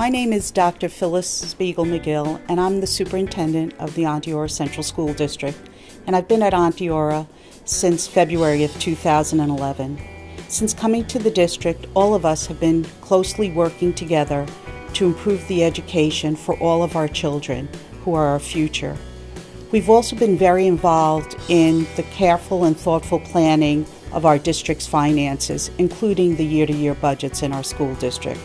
My name is Dr. Phyllis Spiegel-McGill, and I'm the superintendent of the Onteora Central School District, and I've been at Onteora since February of 2011. Since coming to the district, all of us have been closely working together to improve the education for all of our children, who are our future. We've also been very involved in the careful and thoughtful planning of our district's finances, including the year-to-year budgets in our school district.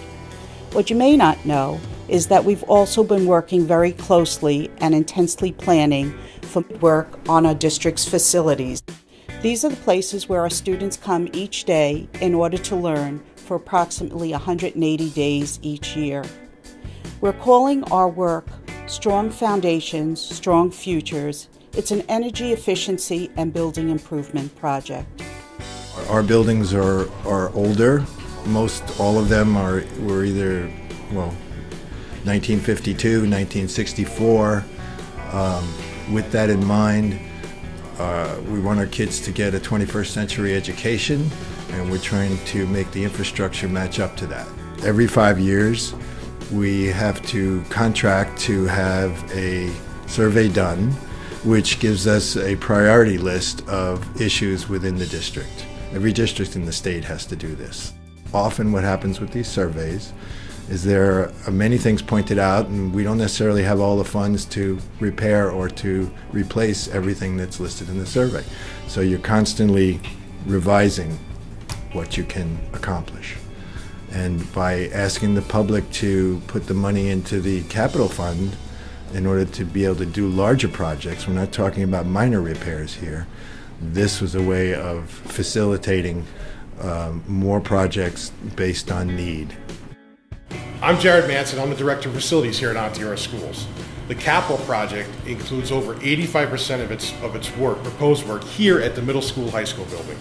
What you may not know is that we've also been working very closely and intensely planning for work on our district's facilities. These are the places where our students come each day in order to learn for approximately 180 days each year. We're calling our work Strong Foundations, Strong Futures. It's an energy efficiency and building improvement project. Our buildings are older. Most all of them were either 1952, 1964. With that in mind, we want our kids to get a 21st century education, and we're trying to make the infrastructure match up to that. Every 5 years, we have to contract to have a survey done, which gives us a priority list of issues within the district. Every district in the state has to do this. Often what happens with these surveys is there are many things pointed out, and we don't necessarily have all the funds to repair or to replace everything that's listed in the survey. So you're constantly revising what you can accomplish. And by asking the public to put the money into the capital fund in order to be able to do larger projects, we're not talking about minor repairs here. This was a way of facilitating more projects based on need. I'm Jared Manson. I'm the Director of Facilities here at Onteora Schools. The capital project includes over 85% of its work, proposed work, here at the middle school, high school building.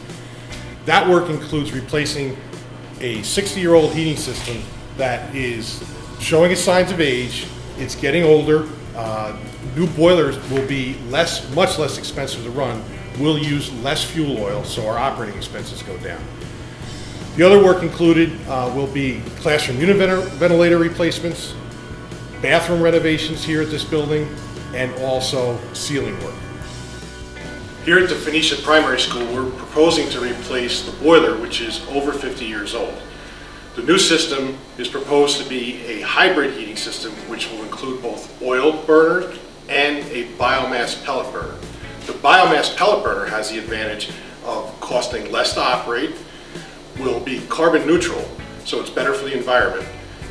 That work includes replacing a 60-year-old heating system that is showing its signs of age. It's getting older. New boilers will be much less expensive to run. We'll use less fuel oil, so our operating expenses go down. The other work included will be classroom unit ventilator replacements, bathroom renovations here at this building, and also ceiling work. Here at the Phoenicia Primary School, we're proposing to replace the boiler, which is over 50 years old. The new system is proposed to be a hybrid heating system, which will include both oil burners and a biomass pellet burner. The biomass pellet burner has the advantage of costing less to operate, will be carbon neutral, so it's better for the environment,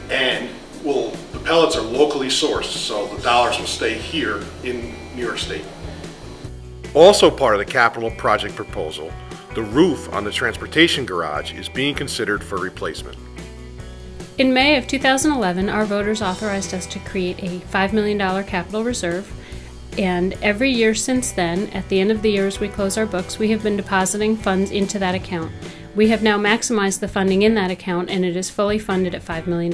and the pellets are locally sourced, so the dollars will stay here in New York State. Also part of the capital project proposal, the roof on the transportation garage is being considered for replacement. In May of 2011, our voters authorized us to create a $5 million capital reserve, and every year since then, at the end of the year as we close our books, we have been depositing funds into that account. We have now maximized the funding in that account, and it is fully funded at $5 million.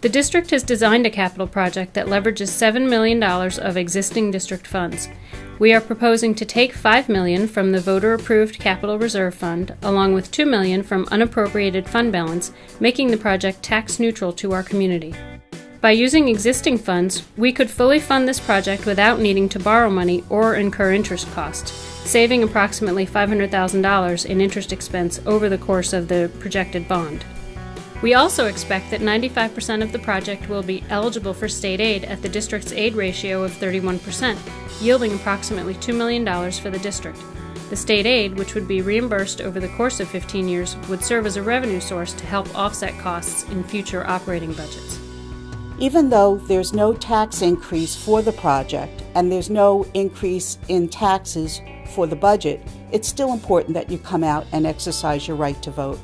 The district has designed a capital project that leverages $7 million of existing district funds. We are proposing to take $5 million from the voter-approved capital reserve fund, along with $2 million from unappropriated fund balance, making the project tax neutral to our community. By using existing funds, we could fully fund this project without needing to borrow money or incur interest costs, saving approximately $500,000 in interest expense over the course of the projected bond. We also expect that 95% of the project will be eligible for state aid at the district's aid ratio of 31%, yielding approximately $2 million for the district. The state aid, which would be reimbursed over the course of 15 years, would serve as a revenue source to help offset costs in future operating budgets. Even though there's no tax increase for the project and there's no increase in taxes for the budget, it's still important that you come out and exercise your right to vote.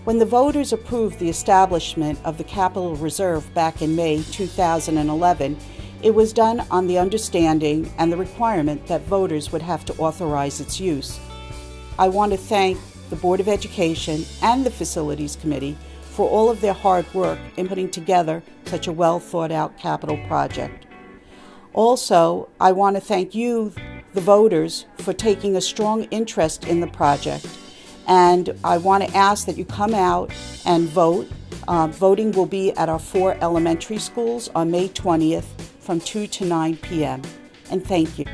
When the voters approved the establishment of the Capital Reserve back in May 2011, it was done on the understanding and the requirement that voters would have to authorize its use. I want to thank the Board of Education and the Facilities Committee for all of their hard work in putting together such a well-thought-out capital project. Also, I want to thank you, the voters, for taking a strong interest in the project. And I want to ask that you come out and vote Voting will be at our 4 elementary schools on May 20th from 2 to 9 p.m. And thank you.